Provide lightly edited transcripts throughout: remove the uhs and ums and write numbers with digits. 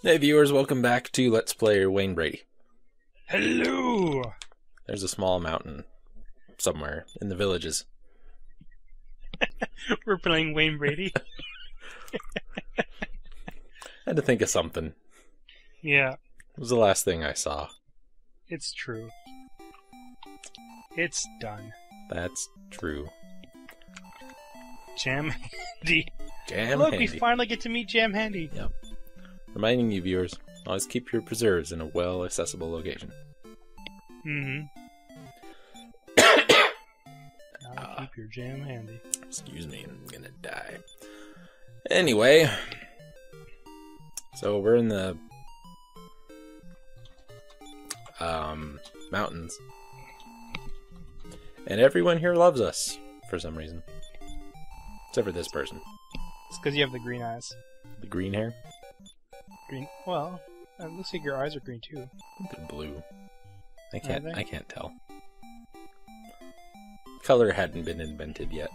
Hey viewers, welcome back to Let's Play Wayne Brady. Hello! There's a small mountain somewhere in the villages. We're playing Wayne Brady. Had to think of something. Yeah, It was the last thing I saw. it's true. It's done. That's true. Jam Handy. Jam Look, handy. we finally get to meet Jam Handy. Yep. Reminding you viewers, always keep your preserves in a well-accessible location. Mm-hmm. Gotta keep your jam handy. Excuse me, I'm gonna die. Anyway, so we're in the mountains, and everyone here loves us for some reason, except for this person. It's because you have the green eyes. The green hair. Green. Well, it looks like your eyes are green too. I think they're blue. I they? can't tell. Color hadn't been invented yet.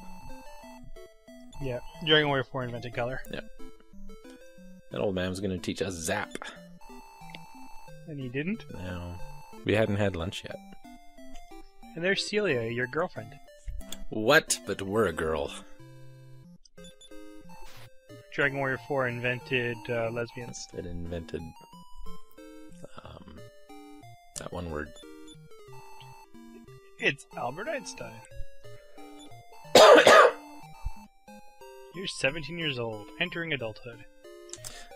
Yeah, Dragon Warrior 4 invented color. That old man was going to teach us Zap. And you didn't? No, we hadn't had lunch yet. And there's Celia, your girlfriend. What? But we're a girl. Dragon Warrior 4 invented lesbians. It invented that one word. It's Albert Einstein. You're 17 years old, entering adulthood.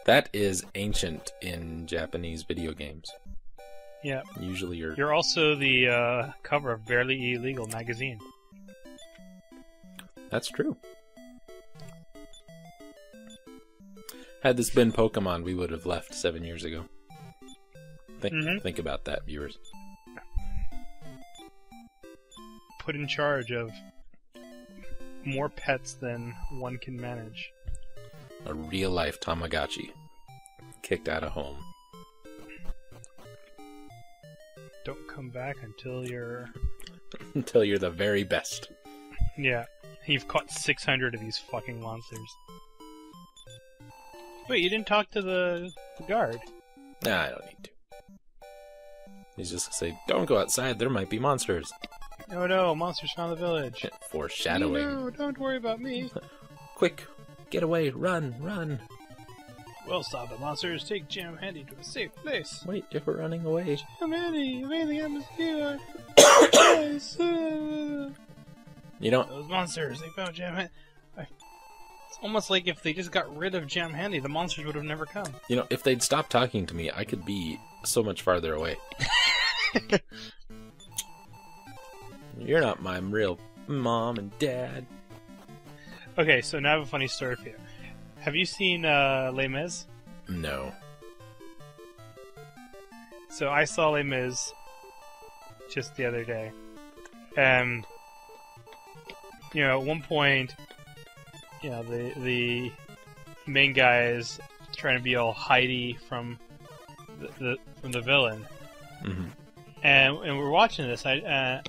That is ancient in Japanese video games. Yeah. Usually You're also the cover of Barely Illegal magazine. That's true. Had this been Pokemon, we would have left 7 years ago. Think about that, viewers. Put in charge of more pets than one can manage. A real-life Tamagotchi. Kicked out of home. Don't come back until you're... Until you're the very best. Yeah. You've caught 600 of these fucking monsters. Wait, you didn't talk to the guard. Nah, I don't need to. He's just gonna say, don't go outside, there might be monsters. Oh no, monsters found the village. Foreshadowing. No, don't worry about me. Quick, get away, run, run. We'll stop the monsters, take Jam Handy to a safe place. Wait, if we're running away. Jam Handy, evade the atmosphere. Yes. You don't... Those monsters, they found Jam Handy. It's almost like if they just got rid of Jam Handy, the monsters would have never come. You know, if they'd stop talking to me, I could be so much farther away. You're not my real mom and dad. Okay, so now I have a funny story for you. Have you seen Les Mis? No. So I saw Les Mis just the other day. You know, at one point, you know, the main guy is trying to be all Heidi from the villain. Mm-hmm. And we're watching this. I'm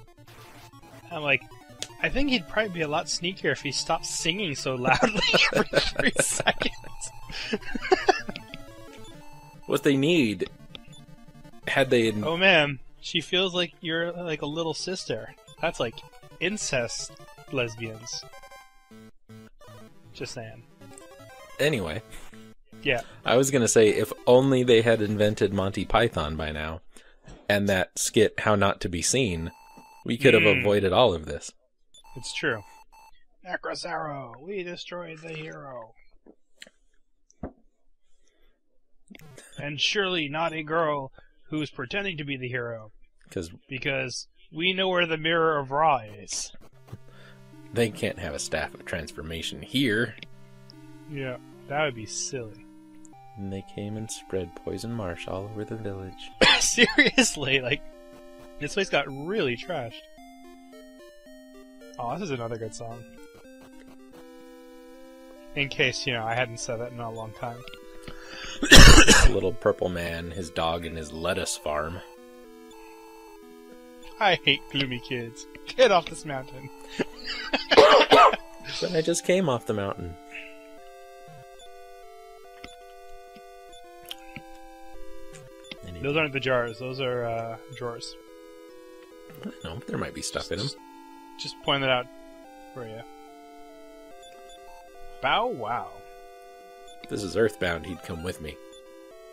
like, I think he'd probably be a lot sneakier if he stopped singing so loudly every 3 seconds. What they need, had they... Oh man, she feels like you're like a little sister. That's like incest lesbians. Just saying. Anyway. Yeah. I was gonna say, if only they had invented Monty Python by now, and that skit, How Not to Be Seen, we could have avoided all of this. It's true. Necrosaro, we destroyed the hero. And surely not a girl who's pretending to be the hero. Because we know where the Mirror of Ra is. They can't have a staff of transformation here. Yeah, that would be silly. And they came and spread poison marsh all over the village. Seriously, like, this place got really trashed. Oh, this is another good song. In case, you know, I hadn't said that in a long time. Little purple man, his dog, and his lettuce farm. I hate gloomy kids. Get off this mountain. But I just came off the mountain. need. Those aren't the jars. Those are drawers. No, there might be stuff in them. Just point that out for you. Bow wow. If this is Earthbound, he'd come with me.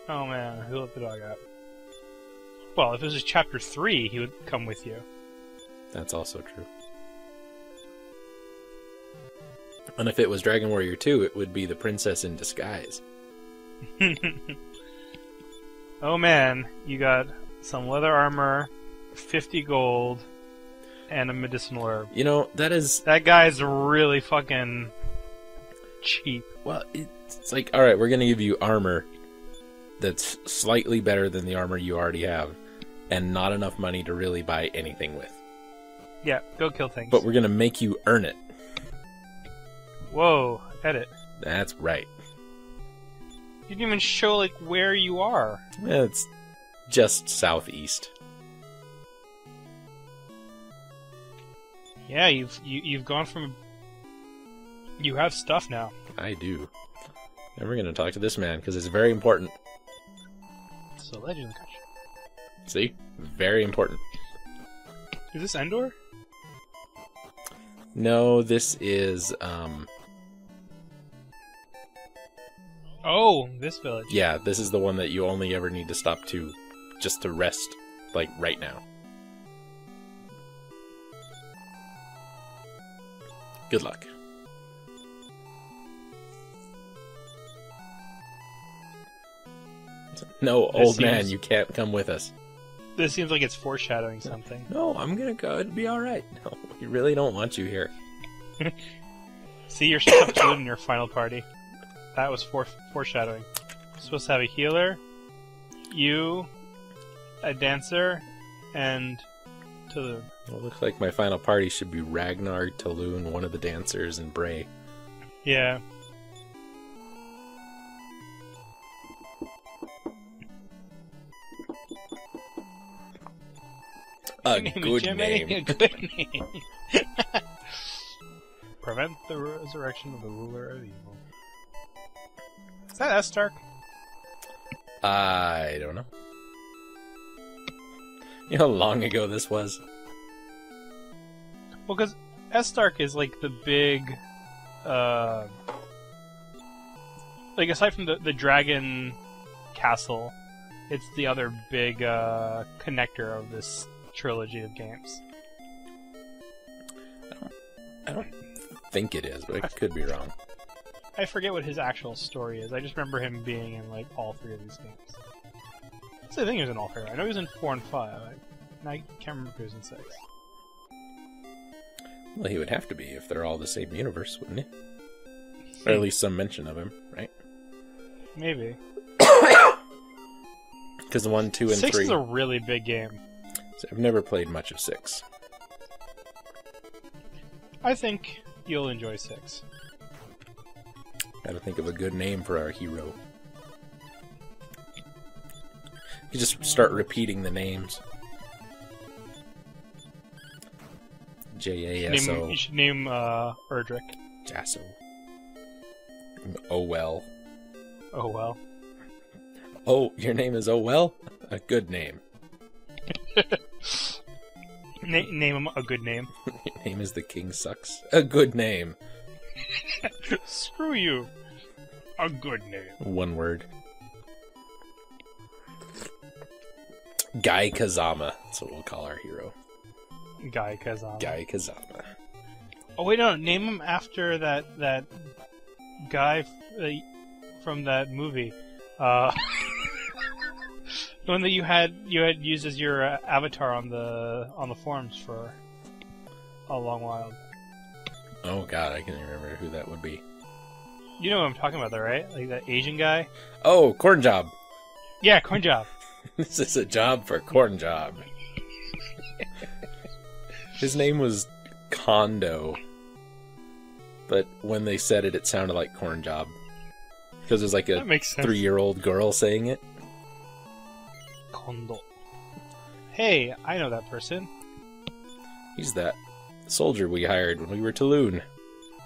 Oh man, who let the dog out? Well, if this is chapter 3, he would come with you. That's also true. And if it was Dragon Warrior 2, it would be the princess in disguise. Oh man, you got some leather armor, 50 gold, and a medicinal herb. You know, That guy's really fucking cheap. well, it's like, alright, we're gonna give you armor that's slightly better than the armor you already have, and not enough money to really buy anything with. Yeah, go kill things. But we're gonna make you earn it. Whoa, edit. That's right. You didn't even show, like, where you are. It's just southeast. Yeah, you've gone from... You have stuff now. I do. And we're gonna talk to this man, because it's very important. It's a legend country. See? Very important. Is this Endor? No, this is, Oh, this village. yeah, this is the one that you only ever need to stop to just to rest, like, right now. Good luck. No, old man, you can't come with us. This seems like it's foreshadowing something. No, I'm gonna go. It'll be alright. No, we really don't want you here. See, you're supposed to in your final party. That was foreshadowing. You're supposed to have a healer, you, a dancer, and Tulun. Well, it looks like my final party should be Ragnar, Tulun, one of the dancers, and Bray. Yeah. A good name. A good name. Prevent the resurrection of the ruler of evil. Is that S-Stark? I don't know. You know how long ago this was? Well, because S-Stark is like the big... like, aside from the dragon castle, it's the other big connector of this trilogy of games. I don't think it is, but I could be wrong. I forget what his actual story is. I just remember him being in like all 3 of these games. So I think he was in all 3. I know he was in 4 and 5. I can't remember if he was in 6. Well, he would have to be if they're all the same universe, wouldn't he? Or at least some mention of him, right? Maybe. Because 1, 2, and 3... 6 is a really big game. So I've never played much of 6. I think you'll enjoy 6. Gotta think of a good name for our hero. You just start repeating the names. Jaso. You should name Erdrick. Jaso. Oh well. Oh well. Oh, your name is Oh well? A good name. Name him a good name. Your name is the King Sucks. A good name. Screw you. A good name. One word. Guy Kazama. That's what we'll call our hero. Guy Kazama. Guy Kazama. Oh wait, no. Name him after that guy from that movie. The one that you had used as your avatar on the forums for a long while. Oh god, I can't remember who that would be. You know what I'm talking about, though, right? Like that Asian guy. Oh, Corn Job. Yeah, Corn Job. This is a job for Corn Job. His name was Kondo, but when they said it, it sounded like Corn Job because there's like a 3-year-old girl saying it. Kondo. Hey, I know that person. He's that soldier we hired when we were Tulun.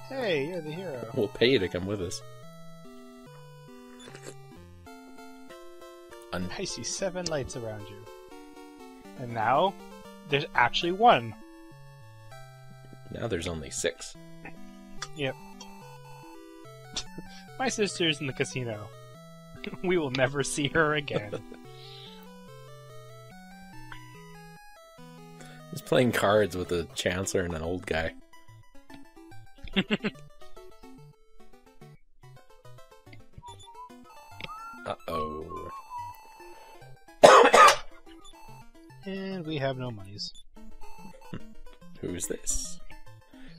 Hey, you're the hero. We'll pay you to come with us. I see 7 lights around you. And now, there's actually 1. Now there's only 6. Yep. My sister's in the casino. We will never see her again. He's playing cards with a chancellor and an old guy. Uh-oh. And we have no monies. Who's this?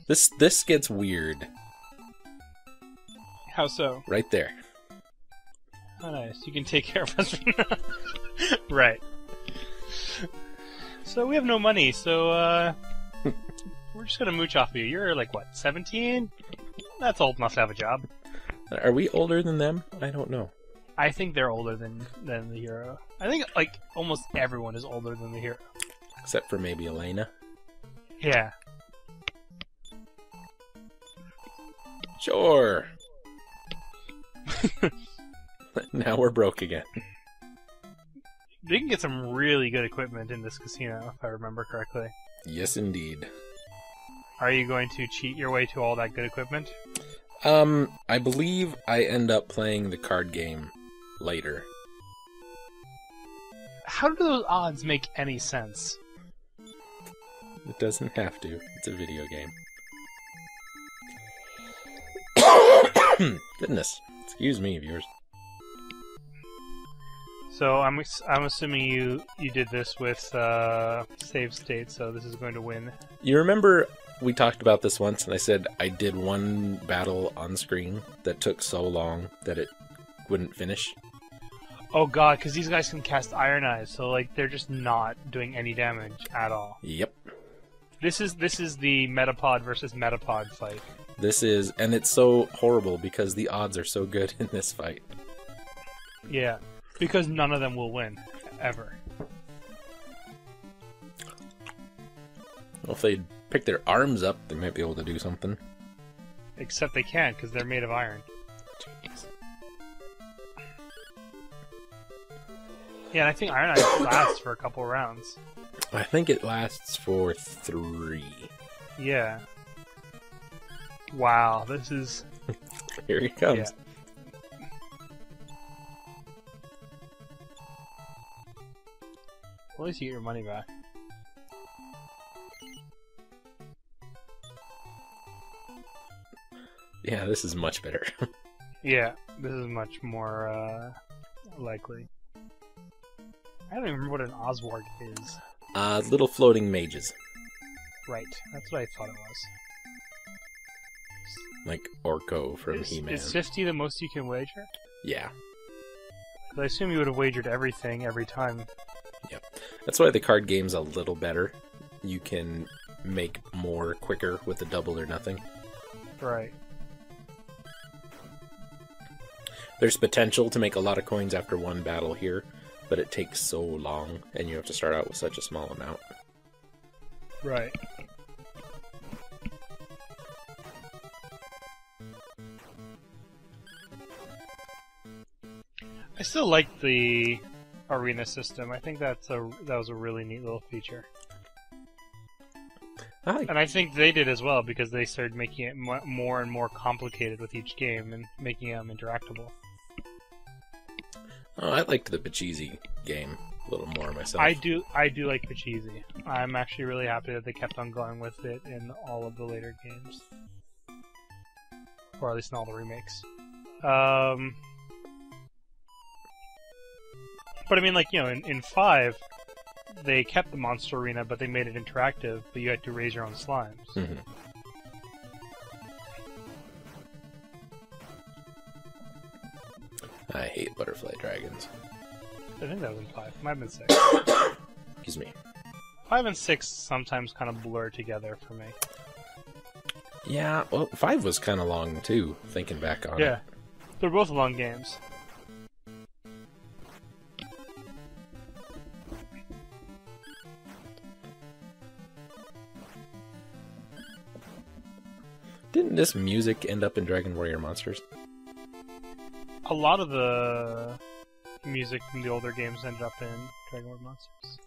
This gets weird. How so? Right there. Oh, nice. You can take care of us. Right. So we have no money, so we're just gonna mooch off of you. You're like, what, 17? That's old enough to have a job. Are we older than them? I don't know. I think they're older than the hero. I think, like, almost everyone is older than the hero. Except for maybe Elena. Yeah. Sure. Now we're broke again. You can get some really good equipment in this casino, if I remember correctly. Yes, indeed. Are you going to cheat your way to all that good equipment? I believe I end up playing the card game later. How do those odds make any sense? It doesn't have to. It's a video game. Goodness. Excuse me, viewers. So I'm assuming you did this with save state, so this is going to win. You remember we talked about this once, and I said I did one battle on screen that took so long that it wouldn't finish? Oh god, because these guys can cast Iron Eyes, so like they're just not doing any damage at all. Yep. This is the Metapod versus Metapod fight. This is, and it's so horrible because the odds are so good in this fight. Yeah, because none of them will win, ever. Well, if they pick their arms up, they might be able to do something. Except they can't, because they're made of iron. Jeez. Yeah, and I think Iron Eyes lasts for a couple rounds. I think it lasts for 3. Yeah. Wow, this is... Here he comes. Yeah. At least you get your money back. Yeah, this is much better. Yeah, this is much more likely. I don't even remember what an Oswald is. Little floating mages. Right, that's what I thought it was. Like Orko from He-Man. Is 50 the most you can wager? Yeah. Because I assume you would have wagered everything every time. Yep. That's why the card game's a little better. You can make more quicker with a double or nothing. Right. There's potential to make a lot of coins after one battle here, but it takes so long, and you have to start out with such a small amount. Right. I still like the arena system. I think that was a really neat little feature. And I think they did as well, because they started making it more and more complicated with each game and making them interactable. Oh, I liked the Pachisi game a little more myself. I do like Pachisi. I'm actually really happy that they kept on going with it in all of the later games. Or at least in all the remakes. But I mean, like, you know, in 5, they kept the monster arena, but they made it interactive, but you had to raise your own slimes. Mm-hmm. I hate butterfly dragons. I think that was in 5. Might have been 6. Excuse me. 5 and 6 sometimes kind of blur together for me. Yeah, well, 5 was kind of long, too, thinking back on it. Yeah. They're both long games. Didn't this music end up in Dragon Warrior Monsters? A lot of the... music from the older games ended up in Dragon Lord Monsters.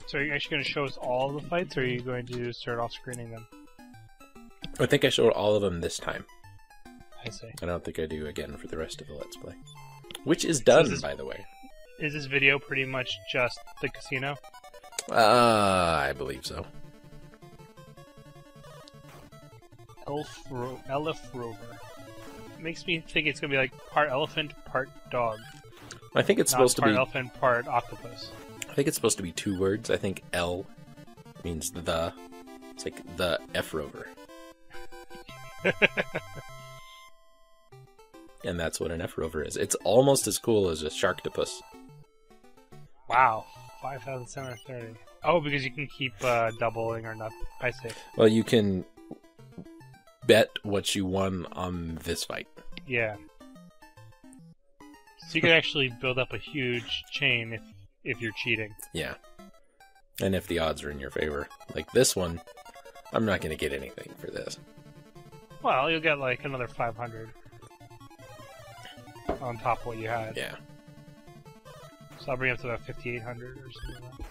So are you actually going to show us all the fights, or are you going to start off screening them? I think I showed all of them this time. I see. I don't think I do again for the rest of the Let's Play. Which is done, so by the way. Is this video pretty much just the casino? I believe so. Elf Rover. Makes me think it's going to be like part elephant, part dog. I think it's supposed to be... part elephant, part octopus. I think it's supposed to be 2 words. I think L means the. It's like the F Rover. And that's what an F Rover is. It's almost as cool as a Sharktopus. Wow. 5,730. Oh, because you can keep doubling or not. I see. Well, you can bet what you won on this fight. Yeah. So you could actually build up a huge chain if you're cheating. Yeah. And if the odds are in your favor. Like this one, I'm not going to get anything for this. Well, you'll get like another 500 on top of what you had. Yeah. So I'll bring it up to about 5,800 or something like that.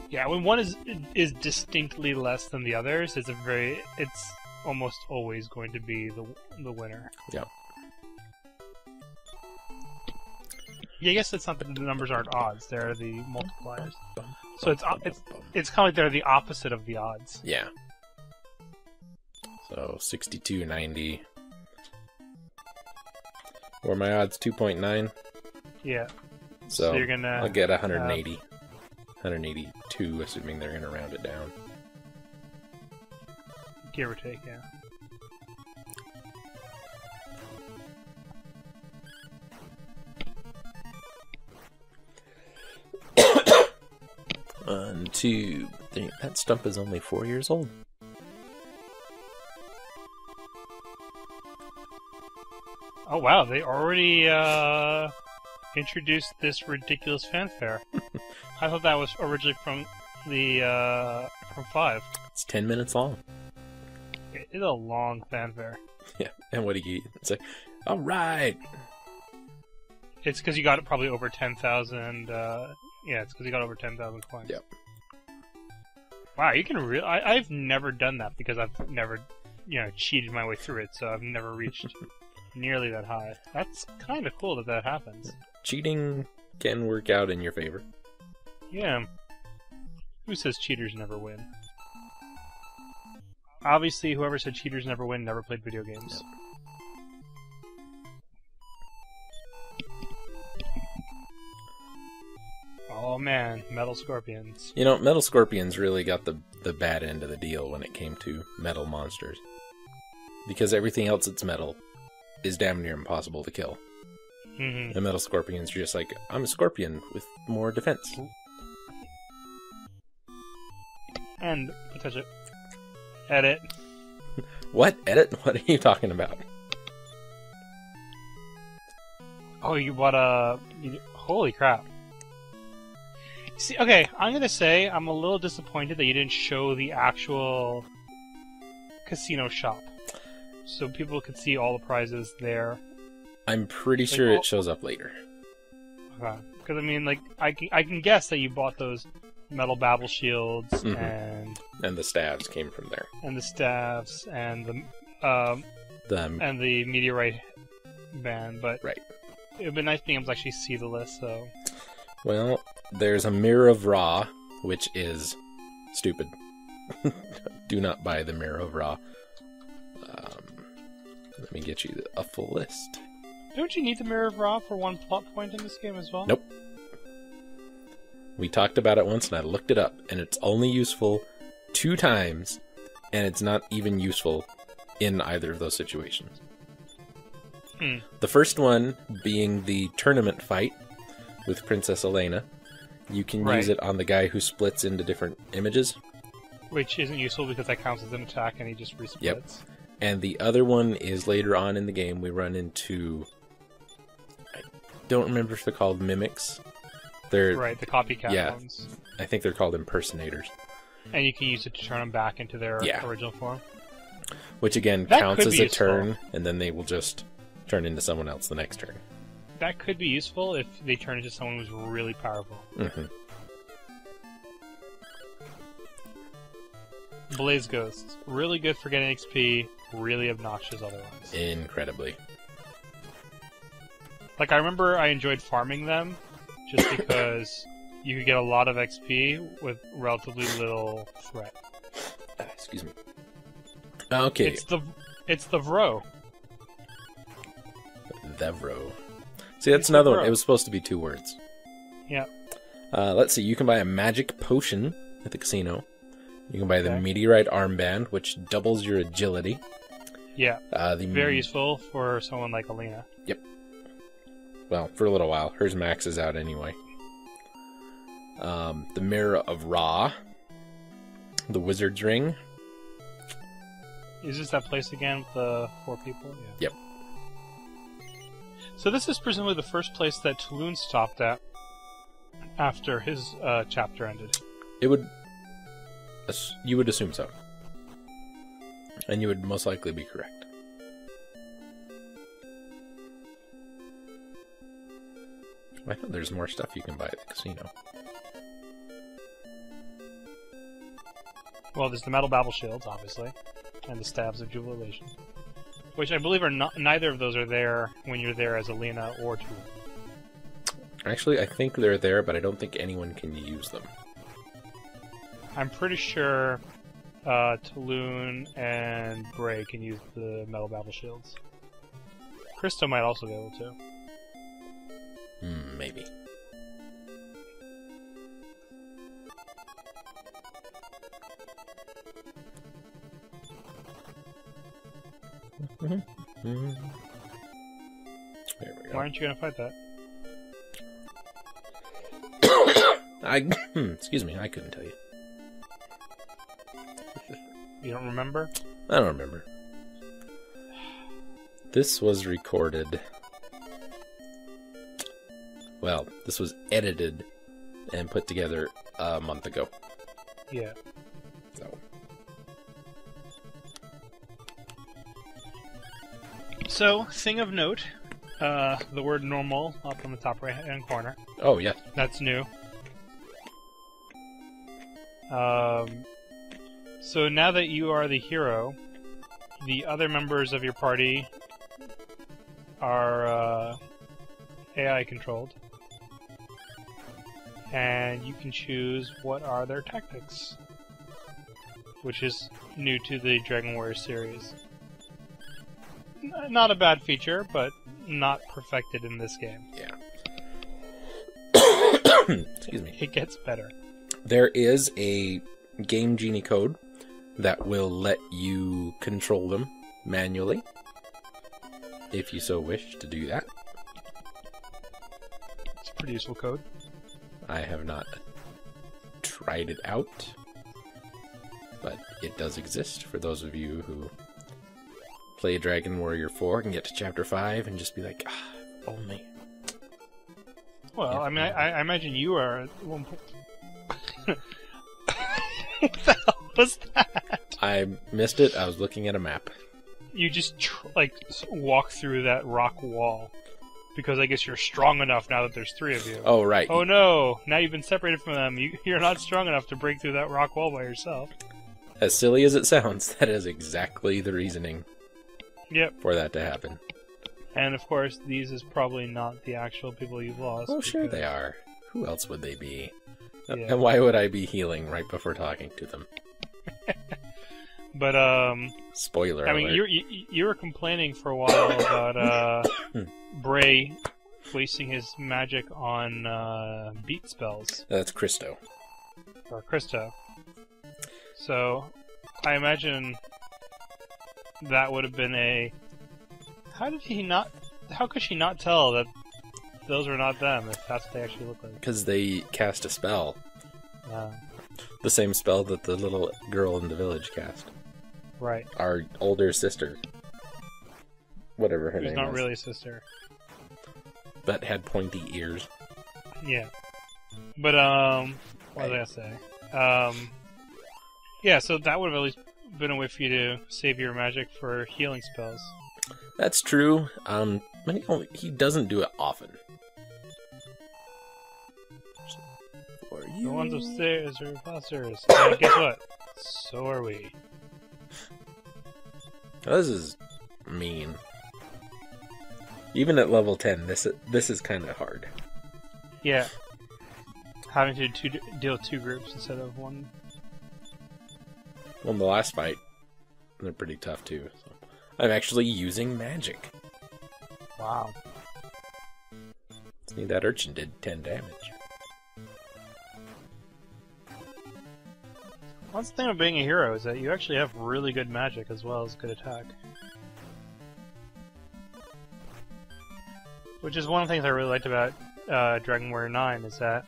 Yeah, when one is distinctly less than the others, it's almost always going to be the winner. Yeah. Yeah, I guess it's not that the numbers aren't odds; they're the multipliers. So it's kind of like they're the opposite of the odds. Yeah. So 62.90. Or my odds 2.9. Yeah. So you're gonna. I'll get 180. 182, assuming they're gonna round it down. Give or take, yeah. One, two, three. That stump is only 4 years old. Oh wow, they already introduced this ridiculous fanfare. I thought that was originally from from 5. It's 10 minutes long. It is a long fanfare. Yeah, and what do you get? It's like, all right. It's because you got it probably over 10,000. Yeah, it's because you got over 10,000 coins. Yep. Wow, you can really. I've never done that because I've never, cheated my way through it, so I've never reached nearly that high. That's kind of cool that happens. Cheating can work out in your favor. Yeah. Who says cheaters never win? Obviously, whoever said cheaters never win never played video games. Yep. Oh man, Metal Scorpions. Metal Scorpions really got the bad end of the deal when it came to metal monsters. Because everything else that's metal is damn near impossible to kill. Mm-hmm. And Metal Scorpions are just like, I'm a scorpion with more defense. And, touch it. Edit. What? Edit? What are you talking about? Oh, you bought a... Holy crap. See, okay, I'm gonna say I'm a little disappointed that you didn't show the actual casino shop. So people could see all the prizes there. I'm pretty sure it shows up later. Okay. Because, I mean, I can guess that you bought those metal babble shields and the staves came from there. And the staves and and the meteorite band, but right. It would be nice being able to actually see the list, so... Well, there's a Mirror of Ra, which is stupid. Do not buy the Mirror of Ra. Let me get you a full list. Don't you need the Mirror of Ra for one plot point in this game as well? Nope. We talked about it once and I looked it up, and it's only useful 2 times, and it's not even useful in either of those situations. The first one being the tournament fight with Princess Elena. You can use it on the guy who splits into different images. Which isn't useful because that counts as an attack and he just resplits. Yep. And the other one is later on in the game we run into don't remember if they're called mimics. They're Right, the copycat ones. I think they're called impersonators. And you can use it to turn them back into their original form. Which again That counts could as be a useful. turn, and then they will just turn into someone else the next turn. That could be useful if they turn into someone who's really powerful. Mm-hmm. Blaze Ghosts. Really good for getting XP, really obnoxious otherwise. Incredibly. Like, I remember I enjoyed farming them, just because you could get a lot of XP with relatively little threat. Excuse me. Okay. It's the Vro. Thevro. See, that's another one. It was supposed to be 2 words. Yeah. Let's see. You can buy a magic potion at the casino. You can buy the meteorite armband, which doubles your agility. Yeah. Very useful for someone like Alina. Yep. Well, for a little while. Hers maxes out anyway. The Mirror of Ra. The Wizard's Ring. Is this that place again with the 4 people? Yeah. Yep. So this is presumably the first place that Tulun stopped at after his chapter ended. It would... You would assume so. And you would most likely be correct. I know there's more stuff you can buy at the casino. Well, there's the metal babble shields, obviously, and the staves of jubilation, which I believe are not. Neither of those are there when you're there as Alina or Tulun. Actually, I think they're there, but I don't think anyone can use them. I'm pretty sure Tulun and Bray can use the metal babble shields. Christo might also be able to. Maybe. There we go. Why aren't you going to fight that? Excuse me, I couldn't tell you. You don't remember? I don't remember. This was recorded. Well, this was edited and put together a month ago. Yeah. So, thing of note, the word normal up on the top right-hand corner. Oh, yeah. That's new. So now that you are the hero, the other members of your party are AI controlled. And you can choose what are their tactics, which is new to the Dragon Warrior series. Not a bad feature, but not perfected in this game. Yeah. Excuse me. It gets better. There is a Game Genie code that will let you control them manually, if you so wish to do that. It's a pretty useful code. I have not tried it out, but it does exist for those of you who play Dragon Warrior 4 and get to Chapter 5 and just be like, only. Well, Yeah. I mean, I imagine you are at one point. What the hell was that? I missed it. I was looking at a map. You just, walk through that rock wall. Because I guess you're strong enough now that there's 3 of you. Oh, right. Oh no! Now you've been separated from them. You're not strong enough to break through that rock wall by yourself. As silly as it sounds, that is exactly the reasoning Yep. for that to happen. And of course, these is probably not the actual people you've lost. Oh, sure because- they are. Who else would they be? Yeah. And why would I be healing right before talking to them? But, Spoiler I mean, alert. you were complaining for a while about, Bray wasting his magic on, beat spells. That's Christo. Or Christo. So, I imagine that would have been a... How could she not tell that those were not them, if that's what they actually look like? Because they cast a spell. The same spell that the little girl in the village cast. Right. Our older sister. Whatever her Who's name not is. really a sister. but had pointy ears. Yeah. But, what was I gonna say? Yeah, so that would have at least been a way for you to save your magic for healing spells. That's true. But he doesn't do it often. For you. The ones upstairs are imposters. And guess what? So are we. This is mean. Even at level 10, this is kind of hard. Yeah. Having to deal with 2 groups instead of 1. Well, in the last fight, they're pretty tough too. So. I'm actually using magic. Wow. See, that urchin did 10 damage. One thing of being a hero is that you actually have really good magic as well as good attack. Which is one of the things I really liked about Dragon Warrior 9 is that,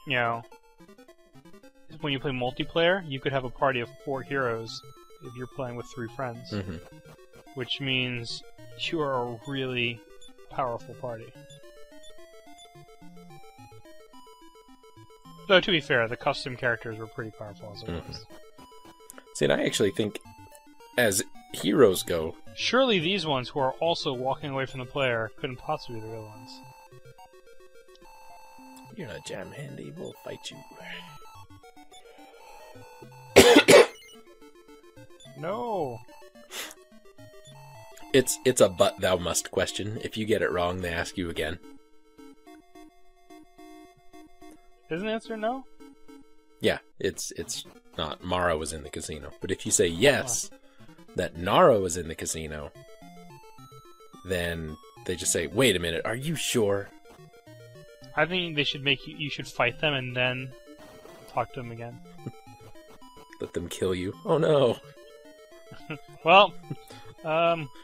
you know, when you play multiplayer, you could have a party of 4 heroes if you're playing with 3 friends. Mm-hmm. Which means you are a really powerful party. Though, to be fair, the custom characters were pretty powerful as well. See, and I actually think, as heroes go... Surely these ones who are also walking away from the player couldn't possibly be the real ones. You're a jam handy, we'll fight you. No! It's a but thou must question. If you get it wrong, they ask you again. Isn't the answer no? Yeah, it's not Mara was in the casino. But if you say yes, that Nara was in the casino, then they just say, wait a minute, are you sure? I think they should make you should fight them and then talk to them again. Let them kill you. Oh no. Well,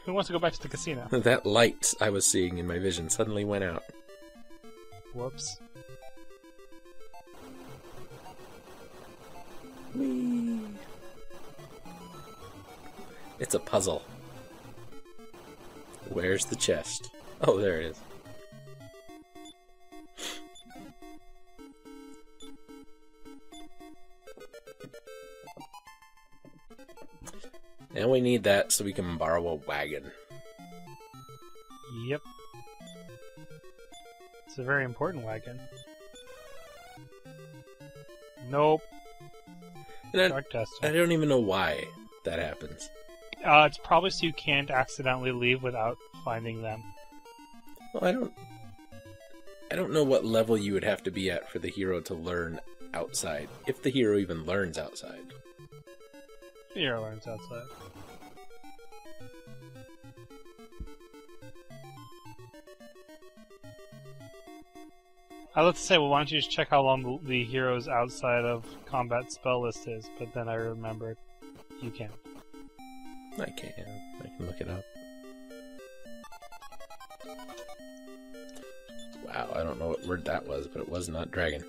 who wants to go back to the casino? That light I was seeing in my vision suddenly went out. Whoops. Whee. It's a puzzle. Where's the chest? Oh, there it is. And we need that so we can borrow a wagon. Yep. It's a very important wagon. Nope. And Dark test. I don't even know why that happens. It's probably so you can't accidentally leave without finding them. Well, I don't know what level you would have to be at for the hero to learn outside. If the hero even learns outside. The hero learns outside. I was to say, well, why don't you just check how long the hero's outside of combat spell list is, but then I remembered you can't. I can look it up. Wow, I don't know what word that was, but it was not dragon.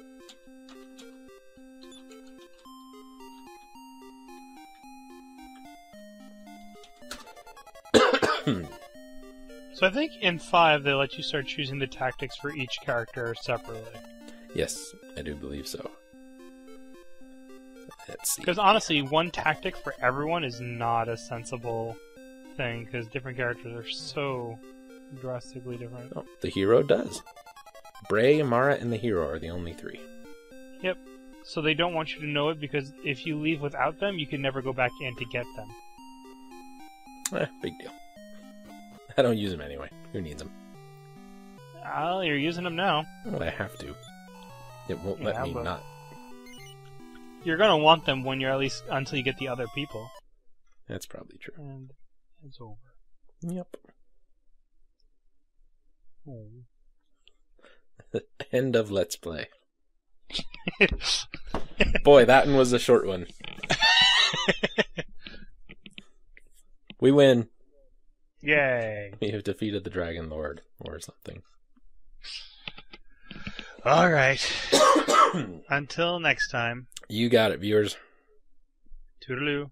So I think in 5 they let you start choosing the tactics for each character separately. Yes, I do believe so. Let's see. Because honestly, one tactic for everyone is not a sensible thing, because different characters are so drastically different. Oh, the hero does. Bray, Mara, and the hero are the only 3. Yep. So they don't want you to know it, because if you leave without them, you can never go back in to get them. Big deal. I don't use them anyway. Who needs them? Well, you're using them now. Well, I have to. It won't let me not. You're gonna want them when you're at least until you get the other people. That's probably true. And it's over. Yep. Oh. End of Let's Play. Boy, that one was a short one. We win. Yay. We have defeated the Dragon Lord, or something. Alright. Until next time. You got it, viewers. Toodaloo.